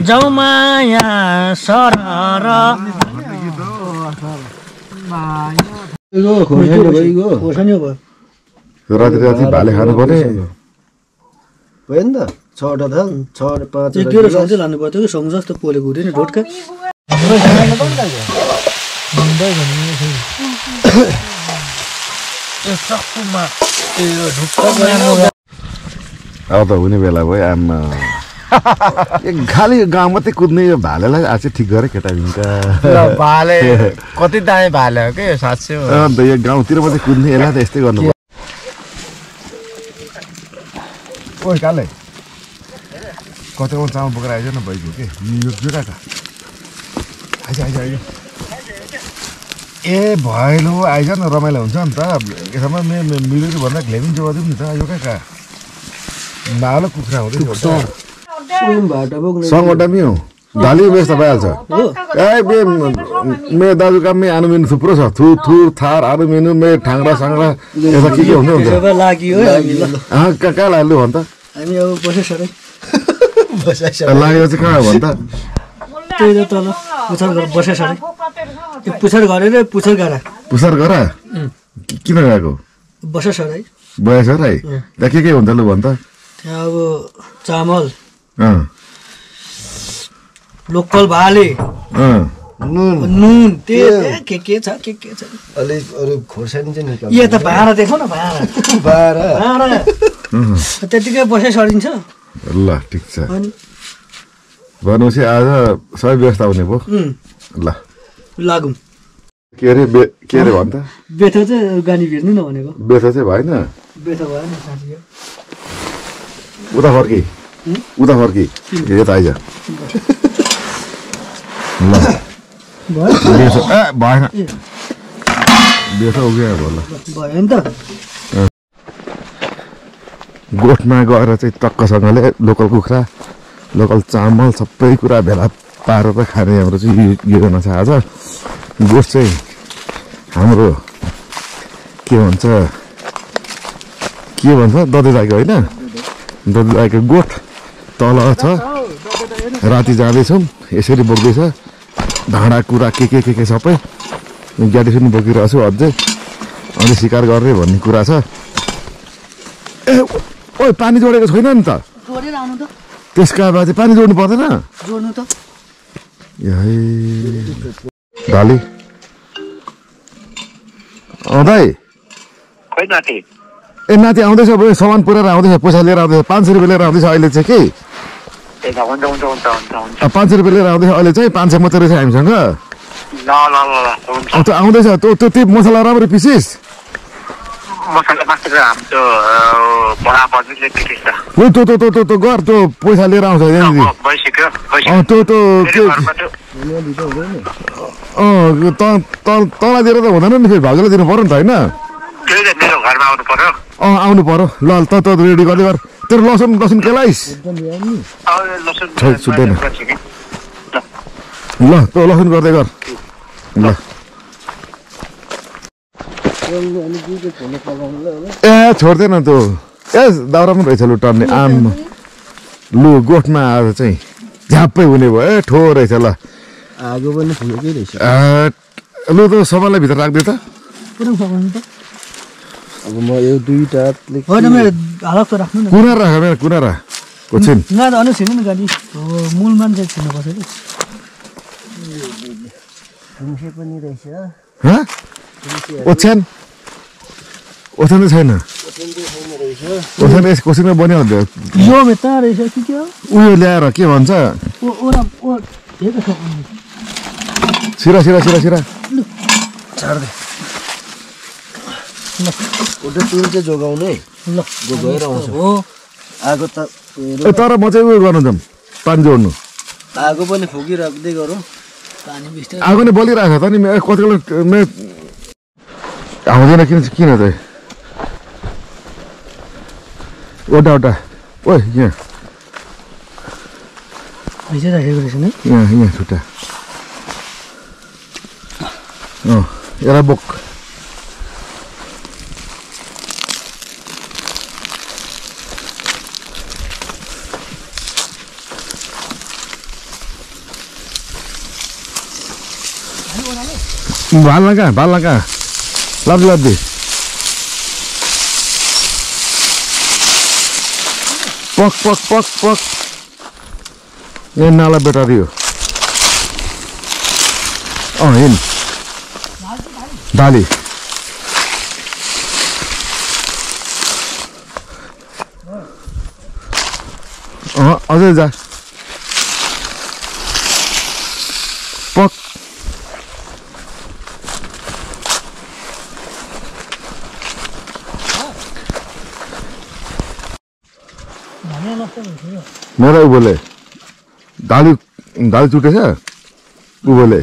जाऊ माया सरर राति भाले खानु पर्ने भयो नि त 6 थाल 6 5 1 किलो सब्जी लानु पर्यो कि सँग जस्तो पोलेको हुँदैन नि ढोटका अब त हुने बेला भयो आमा खालि गाउँ मात्रै कुद्ने यो भालेलाई आज ठिक गरे केटा भिन्का भाले कति दामी भाले हो के 700 अन्त यो गाउँतिर मात्रै कुद्ने यसलाई त यस्तै गर्नु पर्यो ओइ काले कतिको चामल बोकेर आइज न बैको के यो काका आइज ए भैलो आइज न रमाइलो हुन्छ नि त यसमा मिलेर भन्दा घ्लेमिन जोगादिउँ नि त यो काका नालो कुखुरा हुँदै सङ्गवटा पनि हो डाली व्यवस्था भइहाल्छ ए मेरो दाजु काम आनु मेनु थुप्रो छ थुर थार आनु मेनु मेरो ठाङ्रा साङ्रा यता के हुँदै हुन्छ कहाँ लाग्यो भन् त हामी अब बसेसरै लागेको चाहिँ कहाँ भन् त त्यही त तल पुछर गरेर बसेसरै पुछर गरेर पुछर गरा किन गएको बसेसरै बसेसरै त्यहाँ के हुन्छ लु भन् त त्यहाँ अब चामल लोकल भाले नुन तेल के छ अलि अरु खोर्सानी चाहिँ निकाल्नु यो त भाँडा देखौ न भाँडा त्यतिकै बसे सरिन्छ ल ठिक छ भनेपछि आज सबै व्यवस्था हुने भयो ल लागौँ के अरे भन् त बेथा चाहिँ गानी भिर्नु न भनेको बेथा चाहिँ भएन बेथा भएन साथी उता फर्की यता आइज ल भएन बेथा उग्यो ल भयो नि त गोठमा गएर चाहिँ टक्कसँगले लोकल कुखुरा लोकल चामल सबै कुरा भेला पारेर खाने हाम्रो चाहिँ योजना छ आज गोठ चाहिँ हाम्रो के भन्छ ददै दाइको होइन ददै दाइको गोठ तल छ राति जाँदैछौँ यसरी बोक्दैछ भाँडा कुरा के सबै ग्याडी सुनि बोकिरहेको छु अझै अनि शिकार गर्ने भन्ने कुरा छ ए ओइ पानी जोडेको छैन नि त जोडेर आउनु त त्यसका बाजे पानी जोड्नु पर्दैन जोड्नु त डाली दाइ ए नाति आउँदैछ सामान पुऱ्याएर आउँदैछ पैसा लिएर आउँदैछ 500 रुपियाँ लिएर आउँदैछ अहिले चाहिँ कि 500 रुपियाँ लिएर आउँदैछ अहिले चाहिँ 500 मात्रै रहेछ हामीसँग ल आउँदैछ त्यो मसला राम्रो पिसिस त्यो गर त्यो पैसा लिएर आउँछ तँलाई दिएर त हुँदैन नि फेरि भाउजूलाई दिनु पर्यो नि त होइन आउनु पर्यो ल त रेडी गर्दै गर तेरो लसुन केलाइस सुत्दैन ल तँ लसुन गर्दै गर ल ए छोड्दैन त्यो ए दाउरा पनि रहेछ लु टर्ने आम लु गोठमा आज चाहिँ झ्याप्पै हुने भयो ए ठो रहेछ ल आगो पनि फुलेकै रहेछ लु त सबैलाई भित्र राख्दै त अब म यो दुईटा कुना राख मेरो कुना राख कोछिन छिर्नु नि गाडी मूल मान्छे छिर्नु पर्छ कि पनि रहेछ ओछ्यान चाहिँ छैन ओछ्यान यस कोसिनमा बनिहाल्यो यो भित्र रहेछ कि के हो उयो ल्याएर के भन्छ सिरा छाड्दै उता तेल चाहिँ जोगाउने ल गएर आउँछ हो आगो त तर म चाहिँ उयो गर्नु जाउँ पानी जोड्नु आगो पनि फुकिराख्दै गरौँ आगो नै बलिरहेको छ त नि कति बेला आउँदैन किन चाहिँ ओटा ओ यहाँ छुट्टा यसलाई बोक भाल्न कहाँ लब्दी पक ए नाला बेटारी हो हिँड डाली अझै जा पक मेरो उभोले डाली चुटेछ उभोले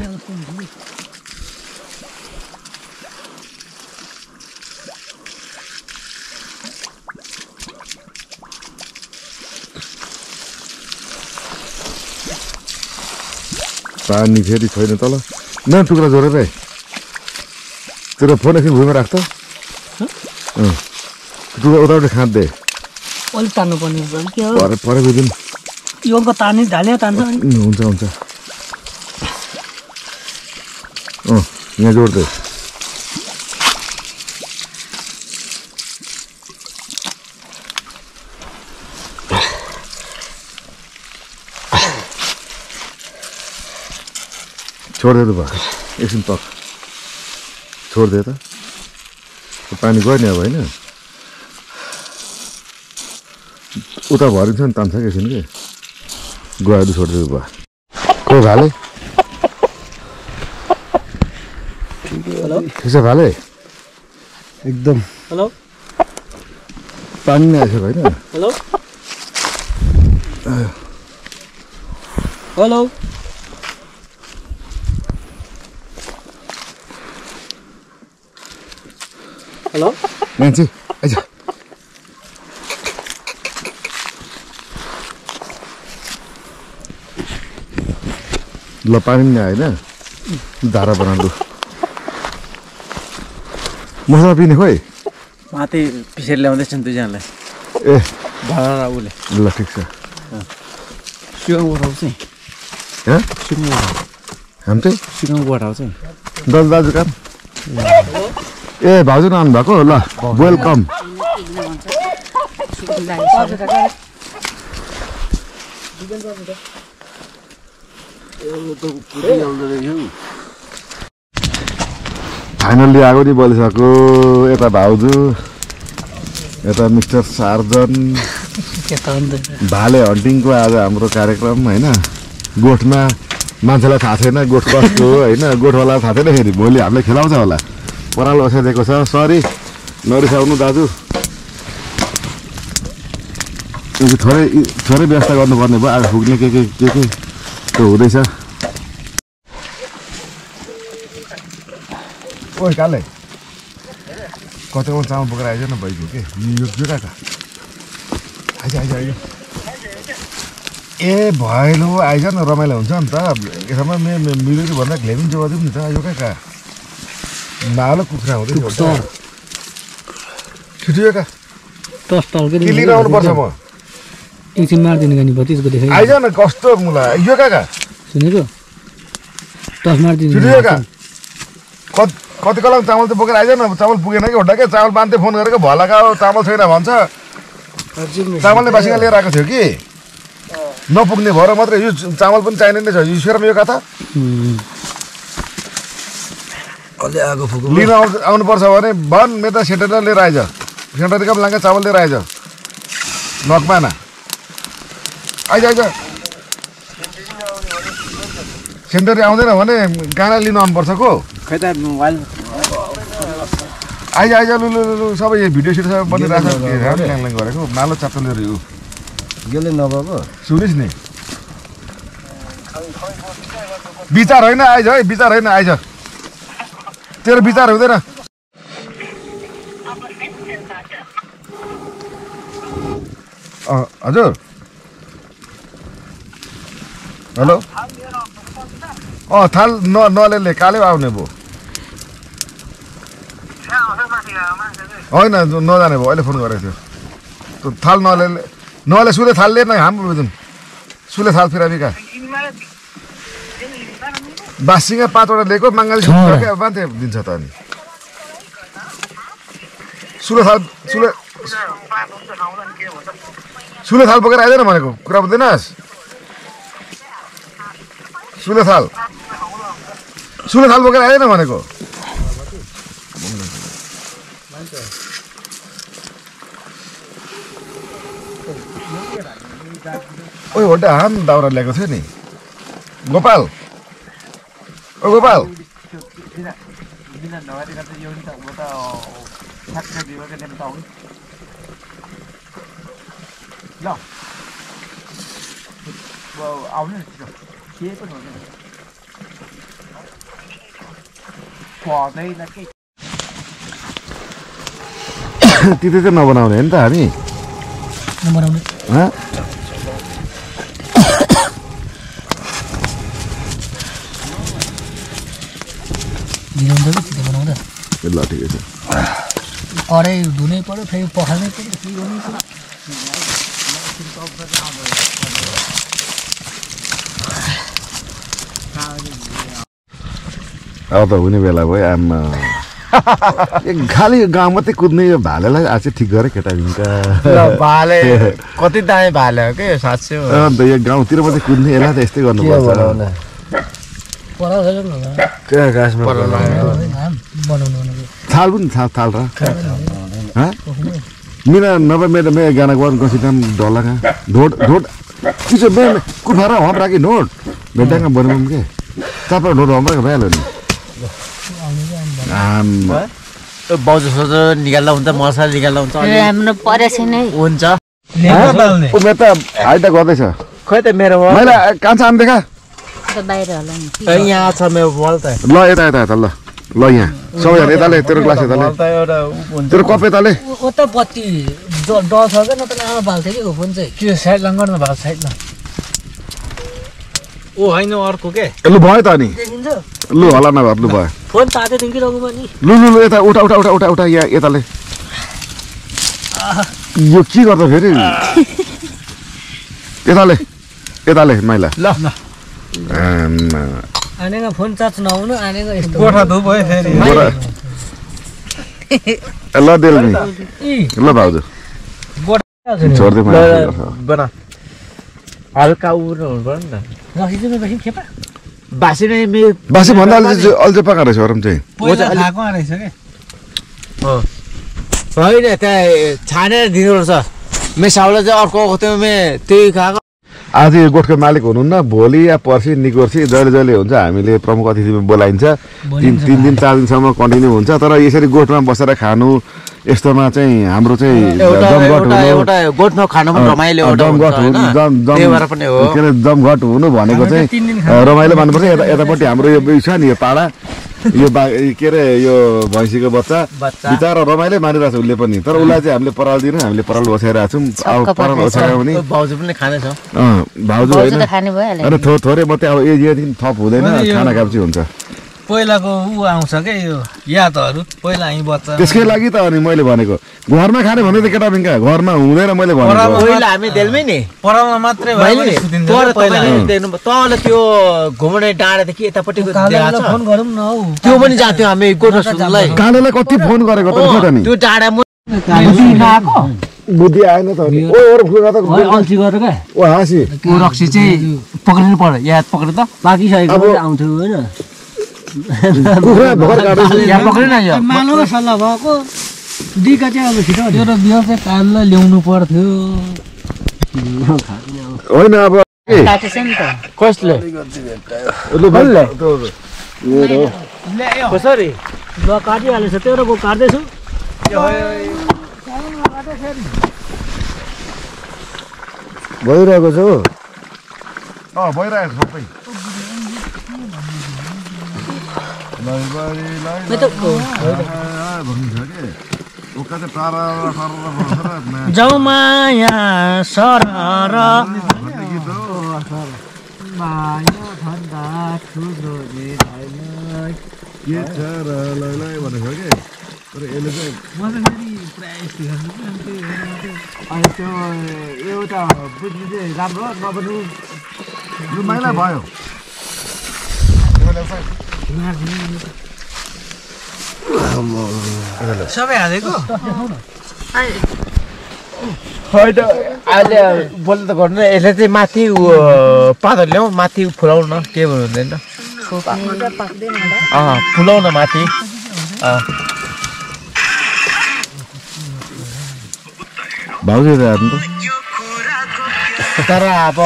पानी फेरि छैन तल न टुक्रा जोडेर तेरो फोन एकछिन भुइँमा राख्छ टुक्रा उताबाट खाँदे अलिक तान्नु पर्ने के हो परेको दिन योको तान्ने ढाले तान्छ हुन्छ यहाँ जोड्दै छोड्दे त भयो एकछिन पक छोड्दे त पानी गयो नि अब होइन उता भरिन्छ नि तान्छ कि एकछिन के गयो छोड्दे भयो को भाले ठिक छ भाले एकदम हेलो पानी नै आइसक्यो होइन हेलो हेलो हेलो मान्छे आइज ल पानी पनि आएन धारा बनालु मसला पिने खोइ माथि पिसेर ल्याउँदैछ नि दुईजनालाई ए भाडा उसले ल ठिक छ सिकाउनु पठाउँछ हामी चाहिँ सिकाउनु पठाउँछ दाजु काम ए भाउजू नआउनु भएको ल वेलकम फाइनल्ली आगो नि बोलिसक्यो यता भाउजू यता मिस्टर सार्जन भाले हन्टिङको आज हाम्रो कार्यक्रम होइन गोठमा मान्छेलाई थाहा छैन गोठ कस्तो हो होइन गोठवाला थाहा छैन फेरि भोलि हामीले खेलाउँछ होला पराल ओसाइदिएको छ सरी नरिसाउनु दाजु थोरै व्यवस्था गर्नुपर्ने भयो आज पुग्ने के त्यो हुँदैछ ओ काले कतिको चामल बोकेर आइज न भइगयो के यो कहाँ आइज ए भैलो आइज न रमाइलो हुन्छ नि त यसमा मिलेर भन्दा घ्लेमिन जोडिदिउँ नि त यो कहाँ नालो कुखुरा हुँदैछ छिटो कहाँ लिन आउनुपर्छ म एकछिन मारिदिनु गानी 32 को देखाइ आइज न कस्तो मुला यो कहाँ सुनेको टस मारिदिनु छिटो कहाँ कति कलम चामल त बोकेर आइज न चामल पुगेन कि होड्दा के चामल बाँध्दै फोन गरेको भलाका चामल छैन भन्छ चामलले बासिका लिएर आएको थियो कि नपुग्ने भएर मात्रै यो चामल पनि चाहिने नै छ यो सेरमा यो कथा अलि आगो फुको लिन आउनुपर्छ भने भन मेरो त सेन्टर लिएर आइज सेन्टरका लागे चामल लिएर आइज नकमाना आइज सेन्टर आउँदैन भने गाना लिन आउनुपर्छ को खै त मोबाइल आइज लु सबै भिडियो सिडियो सबै बनिरहेको गरेको मालो चाप्टो लिएर यो गेले नभएको सुनिस् नि विचार होइन आइज है विचार होइन आइज तेरो विचार हुँदैन हजुर हेलो थाल नले काले आउने भयो होइन नजाने भयो अहिले फोन गरेको थियो त्यो थाल नले सुले थाल लिएर हाम्रो सुले थाल फिराबी कहाँ बासिङा 5 वटा लिएको मङ्गल के मान्छे दिन्छ त अनि सुले थाल बोकेर आइदैन भनेको कुरा बुझ्दैनस् सुले थाल बोकेर आइदैन भनेको ओइ होटा हाम दाउरा ल्याएको थियो नि गोपाल ओ गोपाल तिते चाहिँ नबनाउने नि त हामी ल ठिकै छ कराई धुनै पर्यो फेरि पखाल्नै पर्यो के गर्नु पर्यो अब त हुने बेला भयो आमा खालि गाउँ मात्रै कुद्ने यो भालेलाई आज ठिक गरे केटाबिनका भाले कति दामी भाले हो के 700 अन्त यो गाउँतिर मात्रै कुद्ने यसलाई त यस्तै गर्नुपर्छ थाल पनि थाल र मिना नभए मेरो गाना गर्नु कसिदाम डल्ला ढोड किसो मे कुफारा हम राखी नोट भेट्टाङ बनाउँ के तपाईँ ढोड हम राख भइहाल्यो नि बाउजू सोझो निकाल्दा हुन्छ मसला निकाल्दा हुन्छ हुन्छ उमे त हाइट गर्दैछ खै त मेरो मैले कान्छा आम देखा यहाँ छ मेरो बल त ल यता ल यहाँ सबैजना यताले तेरो ग्लास यताले तेरो कप यताले उता बत्ती डर छ क्या नत्र आमा बाल्थ्यो कि फोन चाहिँ त्यो साइड लङ्गरमा भएको साइडमा ओ होइन अर्को के लु भयो त अनि देखिन्छ लु होला नभए लु भयो फोन ताते देखि रगुमा नि लु यता उठा यहाँ यताले यो के गर्दा फेरि यताले माइला ल आनेको फोन चार्ज नहुनु आनेको यस्तो कोठा धुप भयो फेरि ल देल्मी ल भाउजू छोड्दै बना हल्का उर्नु हुनु पर्यो नि त रखिदिनु बेसी खेपा बासी नै बासी भन्दा अल्झे पका रहेछ अरम चाहिँ खाएको रहेछ के हो होइन त्यहाँ छानेर दिनु रहेछ मेसाउले चाहिँ अर्को त्यही खाएको आज यो गोठको मालिक हुनुहुन्न भोलि या पर्सि निकोर्सि जहिले हुन्छ हामीले प्रमुख अतिथिमा बोलाइन्छ 3 दिन 4 दिनसम्म कन्टिन्यू हुन्छ तर यसरी गोठमा बसेर खानु यस्तोमा चाहिँ हाम्रो चाहिँ गोठमा खानु पनि रमाइलो जमघट हुनु भनेको चाहिँ रमाइलो मान्नुपर्छ यतापट्टि हाम्रो यो छ नि यो पाडा यो के अरे यो भैँसीको बच्चा बिचारा रमाइलो मानिरहेको छ उसले पनि तर उसलाई चाहिँ हामीले पराल दिनु हामीले पराल ओछ्याइरहेको छौँ अब पराल ओछ्यायो भने भाउजू पनि खाने छ भाउजू होइन अनि थोरै मात्रै अब यहाँदेखि थप हुँदैन खाना खाएपछि हुन्छ पहिलाको ऊ आउँछ के यो यादहरू पहिला हामी बच्चा त्यसकै लागि त अनि मैले भनेको घरमा खाने भन्दै त केटाबिनका घरमा हुँदैन मैले भनेको पहिला हामी देलमै नि परालमा मात्रै तँले त्यो घुम्ने डाँडादेखि यतापट्टिको फोन गरौँ न हौ त्यो पनि जान्थ्यौँ हामी गोठा सुन्नलाई कालेलाई कति फोन गरेको त नि त्यो डाँडा बुद्धि आएन त नि ओ अल्छी गरेर क्या ओ हाँसी रक्सी चाहिँ पक्रिनु पर्यो याद पक्रिनु त बाँकी सकेको आउँथ्यो होइन मानव सल्लाह भएको दिका चाहिँ अब छिटो त्यो बिहार चाहिँ काललाई ल्याउनु पर्थ्यो होइन अब कसले कसरी ल काटिहालेछ त्यो को काट्दैछु भइरहेको छ हो भइरहेको छ सबै जौमाया सरर एउटा बुझ्नु चाहिँ राम्रो नबुझ्नु माइला भयो सबै हालेको होइन अहिले बोल्नु त गर्नु यसले चाहिँ माथि पातहरू ल्याउँ माथि फुलाउनु न के भन्नु हुँदैन फुलाउन माथि भाउजू हेर्नु त तर अब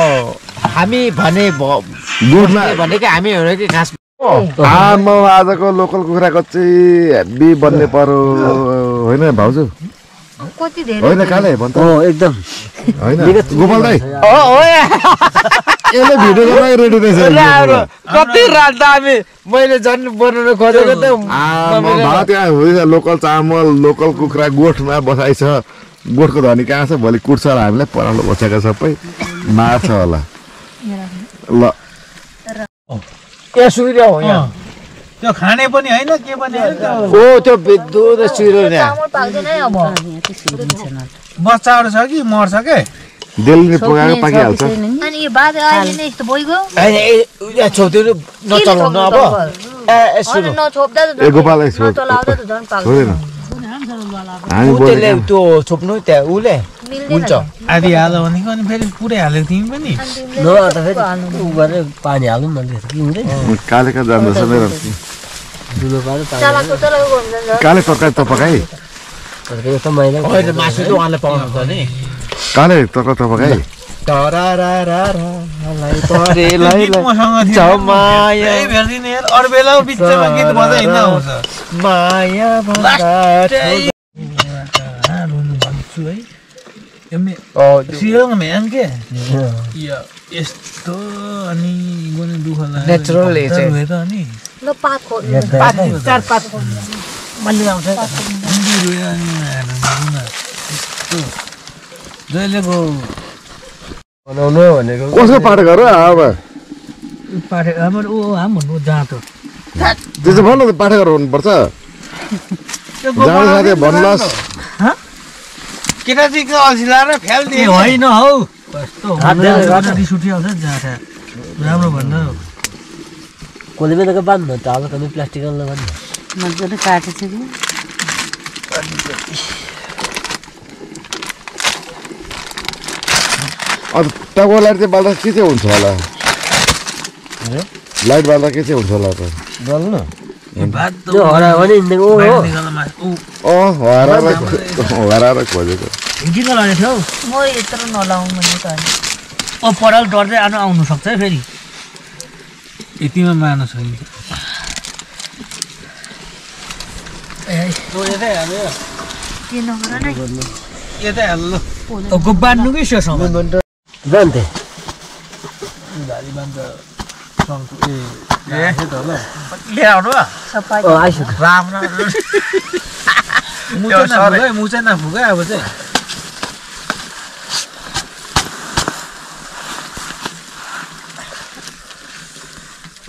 हामी भने गोठमा भनेकै हामी हो कि घाँस म आजको लोकल कुखुराको चाहिँ हेभी बन्ने पर्यो होइन भाउजू होइन काले भन्छ एकदम होइन गोपाल दाइ यसले भिडियो गर्न रेडी रहेछ कति रात त हामी मैले झन् बनाउनु खोजेको त भात यहाँ हुँदैछ लोकल चामल लोकल कुखुरा गोठमा बसाइ छ गोठको धनी कहाँ छ भोलि कुट्छ होला हामीलाई परालो बसेको सबै मार्छ होला ल ए सुइरो हो यहाँ त्यो खाने पनि हैन के पनि ओ त्यो विद्युत सुइरो नि बच्चाहरु छ कि मर्छ के डेली पकाएको पाकिहाल्छ अनि यो बाद अहिले नै यस्तो भइगयो ए छोदिनु नचलाउनु अब ए सुइरो नछोप्दा त ए गोपाल दाइ छोड नचलाउँदा त झन् पाक्छ छोडेन हामी उले त्यो छोप्नु त्यहाँ उले हुन्छ आधी हाल्यो भनेको अनि फेरि पुरै हालेको तिमी पनि पानी हाल्नु भन्दै काले कहाँ जाँदैछ मेरो चलाको गर्नु काले तरकारी त पकाइ होइन मासु त उहाँले पाउनुहुन्छ नि काले तरकारी त पकाइ गीत मसँग थियो यही भेट्दिने यार अरू बेला बिचमा गीत बजाइ हिँड्न आउँछ माया रुनु भन्छु है सिरङ म्यान के यस्तो अनि गुन दुःख लाग्यो नेचुरल भयो त अनि ल पात खो चार पात मल्ली आउँछ जहिलेको बनाउनु भनेको कसको पाठ गर अब पाठे हाम्रो ऊ हाम भन्नु जाँतो त्यो चाहिँ भन्नु त पाठ गरेर हुनुपर्छ जाँदा साथै भन्नुहोस् केटा चाहिँ अल्छी लाएर फ्याल्दिए होइन हौ कस्तो रिस उठिहाल्छ जाँदा राम्रो भन्नु कसले पनि त बाँध्नु चाल कमी प्लास्टिक बाँध्नु मजाले काटेछ कि अब टाउको लाइट चाहिँ बाल्दा के चाहिँ हुन्छ होला लाइट बाल्दा के चाहिँ हुन्छ होला त जल्नु भात त्यो हरा भने हिँडेको हराएर खोजेको किन लगाएको थियो म यत्रो नलाउँ भने त पराल डर्दै आउनु सक्छ है फेरि यतिमा मार्न सकिन्छ के नगर नै यतै हाल्नु बान्नु कि सेसँग जान्थे लिएर आउनु सफाइ आइसक्यो राम्रो मुचा नफुक है अब चाहिँ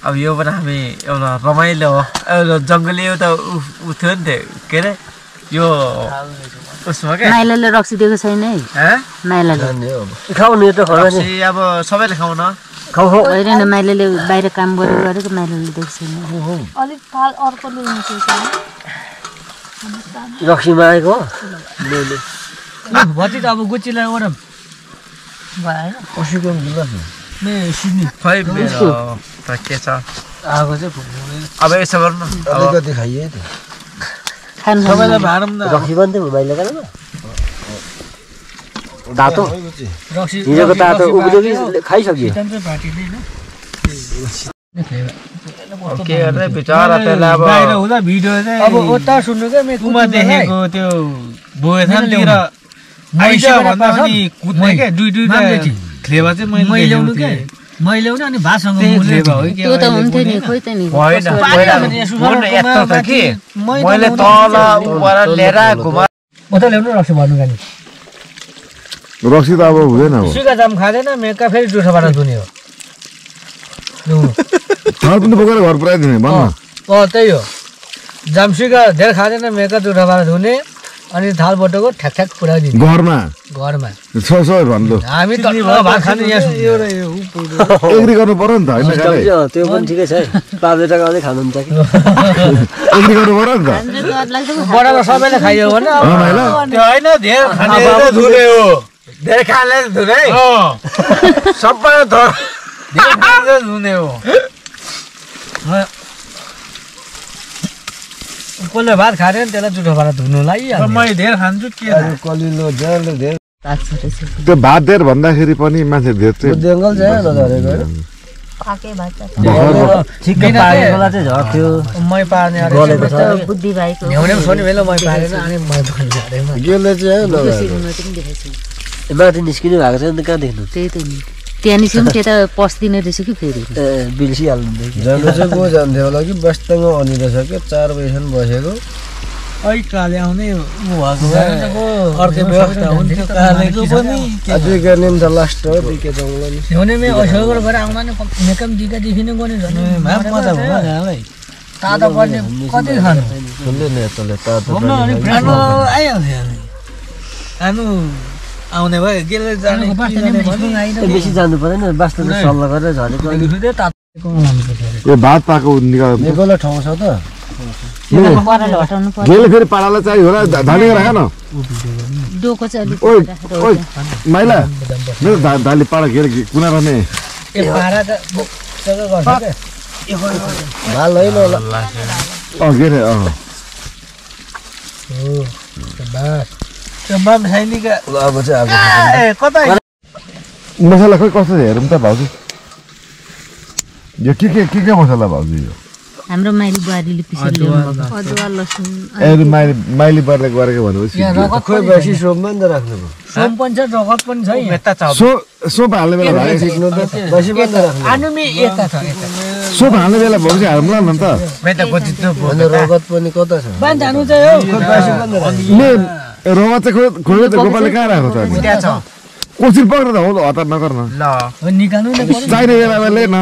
अब यो पनि हामी एउटा रमाइलो हो एउटा जङ्गली एउटा उ थियो नि त्यो के अरे यो उसमा क्या माइलाले रक्सी दिएको छैन है माइलाले खाउने त रक्सी अब सबैले खाउन खाऊ खाऊ होइन माइलाले बाहिर काम गरेको माइलाले दिएको छैन अलिक फाल अर्कोले रक्सीमा आएको भति त अब गुच्चीलाई ओरम भएन खै मेरो त के छ आएको चाहिँ फुक्नु अब यसो गर्नु अलिकति खाइए त खानु सबैलाई भाडौँ न रक्सी पनि थियो मोबाइलले गरेर तातो रक्सी हिजोको तातो उब्रियो कि खाइसक्यो के गर्दै बिचरा त्यसलाई अब बाहिर हुँदा भिडियो चाहिँ अब उता सुन्नु क्या कुमा देखेको त्यो भोएथानतिर आइज भन्दा पनि कुद्ने क्या दुईटा फ्लेभर चाहिँ मैले ल्याउनु के मैले ल्याउने अनि भातसँग त्यो त हुन्थ्यो नि खोइ त नि होइन यस्तो छ कि मैले तल ऊपर लिएर घुमा उता ल्याउनु रक्सी भन्नु गानी रक्सी त अब हुँदैन अब सुगा जाम खाँदैन मेका फेरि जुठोबाट धुने हो थाल पनि बोकेर घर पुऱ्याइदिने भन्न त्यही हो जामसुगा धेरै खाँदैन मेका जुठोबाट धुने अनि थाल बटोको ठ्याक ठ्याक पुऱ्याइदिने घरमा घरमा सर भन्नु हामी त भात खानु यहाँ एग्री गर्नु पर्यो नि त होइन गाले त्यो पनि ठिकै छ है 5 लिटर गाउँदै खानुहुन्छ कि एग्री गर्नु पर्यो नि त बडामा सबैले खाइयो भने त्यो होइन धेर खाने धुने हो धेरै खाने धुने सबै धेरै खाने धुने हो कसले भात खाने नि त्यसलाई जुठो भाँडा धुनु लागिहाल्छ मैले धेरै खान्छु के कलिलो ज्याले धेरै त्यो भात धेर भन्दाखेरि पनि मान्छे धेर चाहिँ जङ्गल चाहिँ नधरेको हैन पाके भात ठिक्कै पाकेकोला चाहिँ झर्थ्यो मै पार्ने अरे बुद्धि भएको ल्याउने पनि सोनी बेला मै पारेन अनि मै पार्ने गेले चाहिँ माथि निस्किनु भएको छ नि त कहाँ देख्नु त्यही त नि त्यहाँ निस्क्यौँ त्यता पस्दिने रहेछ कि फेरि बिर्सिहाल्नु जानु चाहिँ को जान्थ्यो होला कि बस्ताङ अनि रहेछ के 4 बजेसम्म बसेको काले आउने अर्कै व्यवस्था हुन्थ्यो कालेको पनि अझै गर्ने त लास्ट हो दिके जङ्गल नि ल्याउनेमै असोगर गरेर आउँदा नि मेकम दिका देखिने गर्ने झन् माफ मजा भयो गालाई तातो पर्ने कति खानु सुन्दै न यताले तातो आइहाल्थ्यो हामी आउने भए गेले जाने बेसी जानु पर्दैन वास्तव सल्लाह गरेर झरेको यो भात पाको निकाल निकोला ठाउँ छ त गेले फेरि पाडालाई चाहियो होला धानी राख न डोको चाहिँ ओइ ओइ माइला मेरो दाली पाडा गेले कुना रहने ए पारा त सबै गर्छ के भाल होइन होला गेले बाम छैन के अब चाहिँ ए कता मसला खोइ कस्तो हेरौँ त भाउजू यो के मसला भाउजू यो हाम्रो माइली बुहारीले पिसेर ल्याउनु भएको अदुवा लसुन ए माइली बुहारीले गरेको भनेपछि खोइ बेसी सोममा नि त राख्नु सोम पनि छ रगत पनि छ मेता छ सोप हाल्ने बेला भाइ सिक्नु त बेसी पनि राख्नु आनुमी एका छ सोप हाल्ने बेला भाउजू हाल्नुला न त मेता गोजित अनि रगत पनि कता छ बान जानु चाहिँ हो खोइ बेसी पनि राख्नु ले रगत चाहिँ खोइ गोपालले कहाँ राखेको त अनि त्यहाँ छ कोसिर पक्रेर त हो हतार नगर न ल निकाल्नु नै पर्यो चाहिने बेला ले न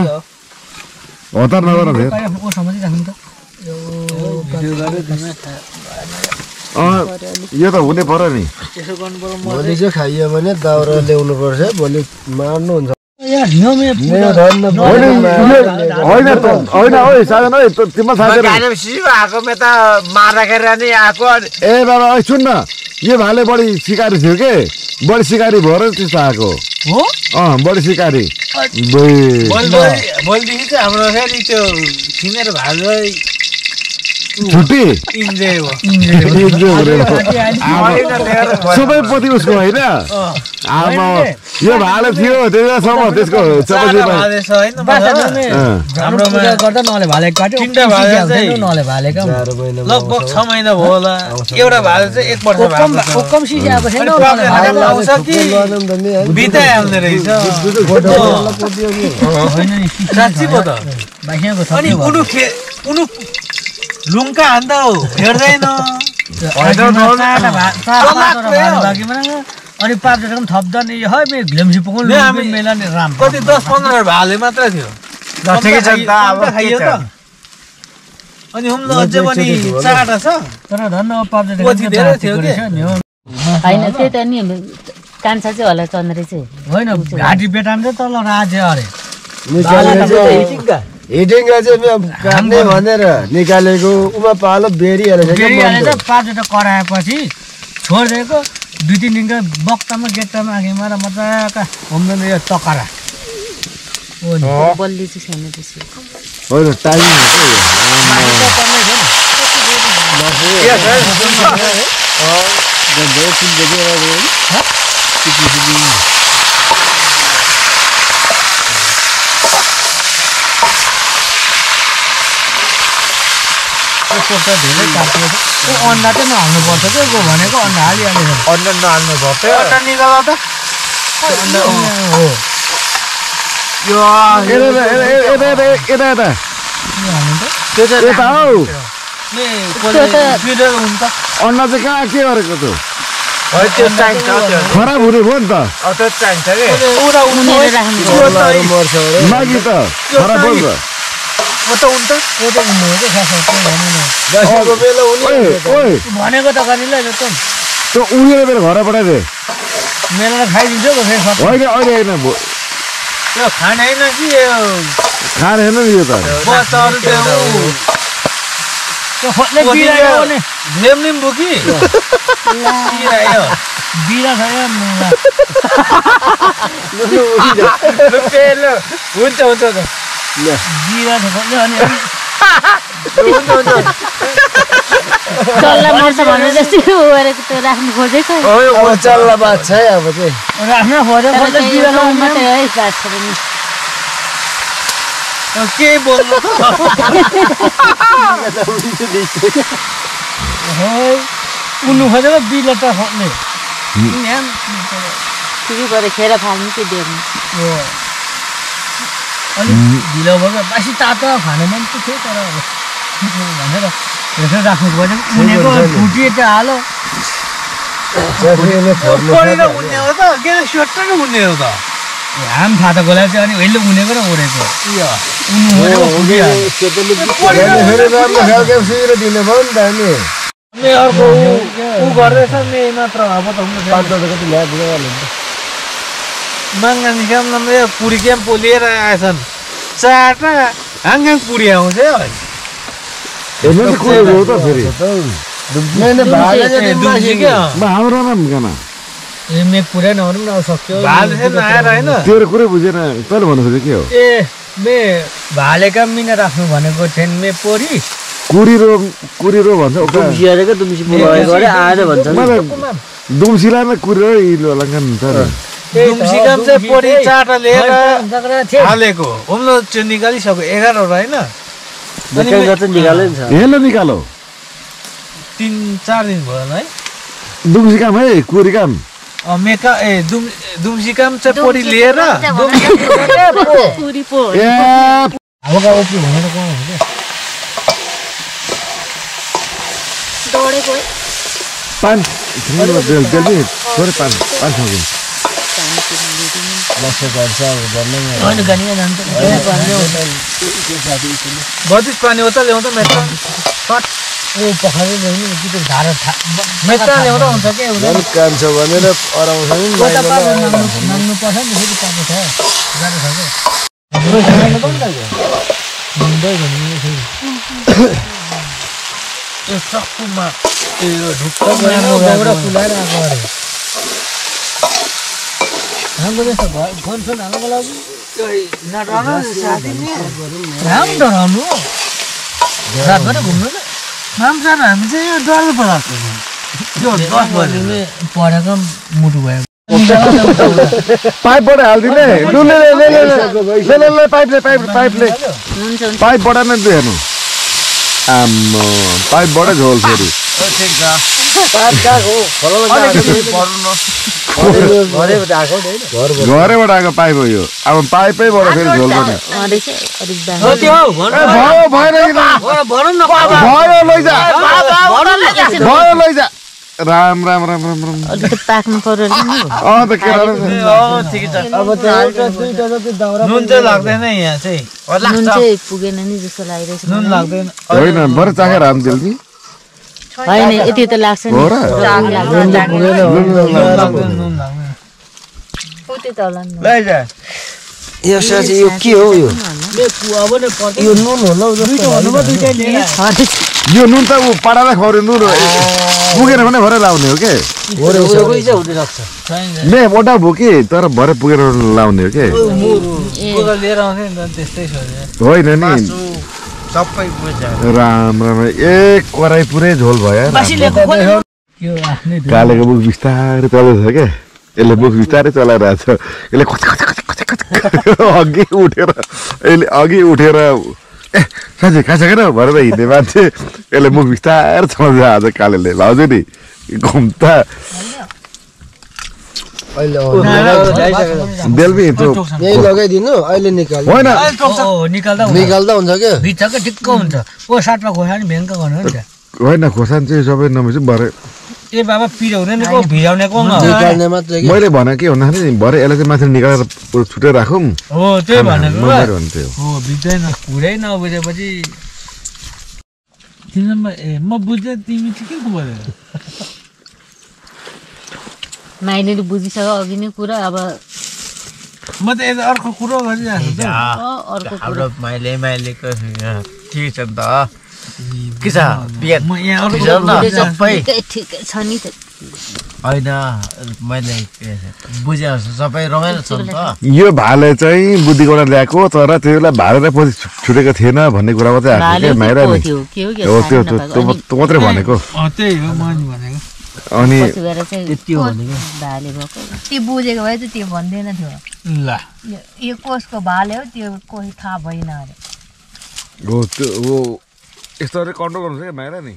हतार नगर न फेरि ओ समझि राख्नु त यो त हुने पर्यो नि भोलि चाहिँ खाइयो भने दाउरा ल्याउनु पर्छ भोलि मार्नु हुन्छ होइन ओइ साधन ओइ तिम्रो थाहा छैन गाडी सिवा आएको मेता मार्दाखेरि नि आएको ए बाबा ओइ सुन्न यो भाले बढी सिकारी थियो के बढी सिकारी भएर त्यस्तो आएको हो बढी सिकारी भोलिदेखि चाहिँ हाम्रो फेरि त्यो किनेर भालो छुट्टी इन्जोय हो सबै पति उसको होइन आमा यो भाले थियो त्यससम्म त्यसको हाम्रोमा गर्दा नले भाले काट्यो तीनटा भाले चाहिँ नले भालेका लगभग 6 महिना भयो होला एउटा भाले चाहिँ 1 वर्ष भएको कम सिसी आएको छैन आउँछ कि बिताइ आउने रहेछ साँच्ची पो त अनि उनु लुङ्का हान्दा हो हेर्दैन अनि 5 जग्गा थप्दा नि है मे ग्लेम्सी पकाउनु मेला नि राम कति 10-15 भाले मात्र थियो ठिकै छ त अब खाइयो त अनि हमले अझै पनि चाटा छ तर धन्न 5 जग्गा पछि धेरै थियो के हैन त्यही त नि कान्छा चाहिँ होला चन्द्रे चाहिँ होइन घाटी बेटान चाहिँ तल राजे अरे हिटिङका चाहिँ काट्ने भनेर निकालेको उमा पालो बेरिहालेछ 5 वटा कराएपछि छोडिदिएको 2-3 दिनको बक्तामा गेटामा आगेमा र मजाका होम्दैन यो टकरा बल्ली चाहिँ छैन त्यसो होइन टाइमिङ धेरै काट्यो अन्डा चाहिँ नहाल्नु पर्छ के गो भनेको अन्डा हालिहाल्यो अन्डा नहाल्नु पर्छ अन्डा निकाल त अन्डा हो यो अन्डा चाहिँ कहाँ के गरेको त त्यो चाहिन्छ खराब हुने भयो नि त त्यो चाहिन्छ कि मागी त खराब भयो नि भनेको त गरिलै त्यो उनीहरू मेरो घर पठाइदे मेलालाई खाइदिन्छ होइन अहिले होइन त्यो खाने होइन कि खाने होइन नि यो त बच्चाहरू त्यो खोज्ने बिरायो नि लेम्निम बोकी बिरायो बिरा छ या हुन्छ हुन्छ बिरा छ खोज्ने अनि हुन्छ चल्ला मर्छ भने जस्तै गरेको त्यो राख्नु खोजेको अब चल्ला बात छ अब चाहिँ राख्न खोजेको बिरा मात्रै है बात छ भने के बोल्नु उन्नु खोजेको बिला त खोज्ने ठिकै गरेर खेर फाल्नु कि देख्नु अलिक ढिलो भयो बासी तातो खाने मन त थियो तर भनेर यसो राख्नु पर्यो उनेको फुटी त हालो उन्ने हो त के स्वेटर उन्ने हो त हाम थाहा त गोला चाहिँ अनि अहिले उनेको र ओढेको उन्नु दिने भयो नि त हामी मे अर्को ऊ गर्दैछ मे मात्र अब त माङ्गा निकाम नम्बर पुरी क्याम्प लिएर आएछन् चारवटा हाँगाङ पुरी आउँछ है मे पुरै नहुनु पनि सक्यो आएर होइन तेरो कुरै बुझेन तैँले भन्नु खोजेको के हो ए मे भालेका मिना राख्नु भनेको थिएन मे पोरी कुरिरो भन्छ दुम्सिलामा कुरिरो लङ्कन छ नि दुम्सीकाम चाहिँ पोरी चारवटा लिएर हालेको हुम्लो त्यो निकालिसक्यो 11 होइन हेलो निकालो 3-4 दिन भयो है दुम्सिकाम है कुरिकाम मेका ए दुम्सीकाम चाहिँ पोरी लिएर पुरी पो हावाका ओप्री भनेर कहाँ हुन्छ दौडेको है पान थोरै पान 32 पानी होता ल्याउँदा मेट्रो सट ओ पखाले ल्याउने कि त्यो धारा मेट्रो ल्याउँदा हुन्छ के हुँदैन कान्छ भनेर अराउँछ नि माग्नु पर्छ नि फेरि पाएको छ गाह्रो छ के सक्कुमा ढुक्का फुलाएर आएको अरे राम्रो रहेछ फोन हाल्नुको लागि राम्रो डराउनु रातभर घुम्नु न राम्रो छ हामी चाहिँ यो डरले पढाएको यो 10 बजे पढेको मुटु भयो पाइपबाट हालिदिने पाइपबाट नै हेर्नु आम्म पाइपबाट झोल फेरि घरैबाट आएको पाइप हो यो अब पाइपैबाट फेरि झोल पनि भयो लैजा राम पाक्नु पर्यो त के नुन चाहिँ लाग्दैन यहाँ चाहिँ नुन चाहिँ पुगेन नि जस्तो लागिरहेछ नुन लाग्दैन होइन बरु चाखेर हाम तेल कि होइन यति त लाग्छ नि यो साँच्चै यो के हो यो नुन होला यो नुन त ऊ पाडालाई खुवाउने नुन हो पुगेन भने भरे लाउने हो के मे मोटा भयो कि तर भरे पुगेर लाउने हो के लिएर आउँथ्यो नि त त्यस्तै होइन नि सबै राम एक कराई पुरै झोल भयो कालेको मुख बिस्तारै चल्दैछ क्या यसले मुख बिस्तारै चलाइरहेछ यसले अघि उठेर ए साँच्चै खान्छ क्या भनेर हिँड्ने मान्छे यसले मुख बिस्तारै चलाउँछ आज कालेले भाउजू नि घुम्ता बेलबी त्यो यही लगाइदिनु अहिले निकाल होइन निकाल्दा हुन्छ क्या भित्रको ठिक्क हुन्छ ओ साटमा खोर्सानी भेङ्क गर्नु नि त होइन खोर्सानी चाहिँ सबै नमिच्नु भरे ए बाबा पिराउने नि को भिजाउने को निकाल्ने मात्रै मैले भने के भन्दाखेरि भरे यसलाई चाहिँ माथि निकालेर छुटेर राखौँ हो त्यही भनेको भन्थ्यो हो बुझ्दैन पुरै नबुझेपछि तिमीमा ए म बुझ्दै तिमी चाहिँ के बोलेको माइलीले बुझिसक्यो अघि नै कुरा अब म त यता अर्को कुरो गरिरहेको छु अर्को हाम्रो माइलेको ठिक छ नि त के छ म यहाँ अर्को सबै ठिकै छ नि त होइन मैले बुझेँ सबै रमाइलो छ नि त यो भाले चाहिँ बुद्धिबाट ल्याएको तर त्यो बेला भाले पछि छुटेको थिएन भन्ने कुरा मात्रै आएको क्या माइरा नि हो त्यो मात्रै भनेको त्यही हो म नि भनेको अनि भाले भएको त्यो बुझेको भए त त्यो भन्दैन थियो ल यो कसको भाले हो त्यो कोही थाहा भएन अरे हो त्यो यस्तो कन्ट्रोल गर्नु क्या माइरा नि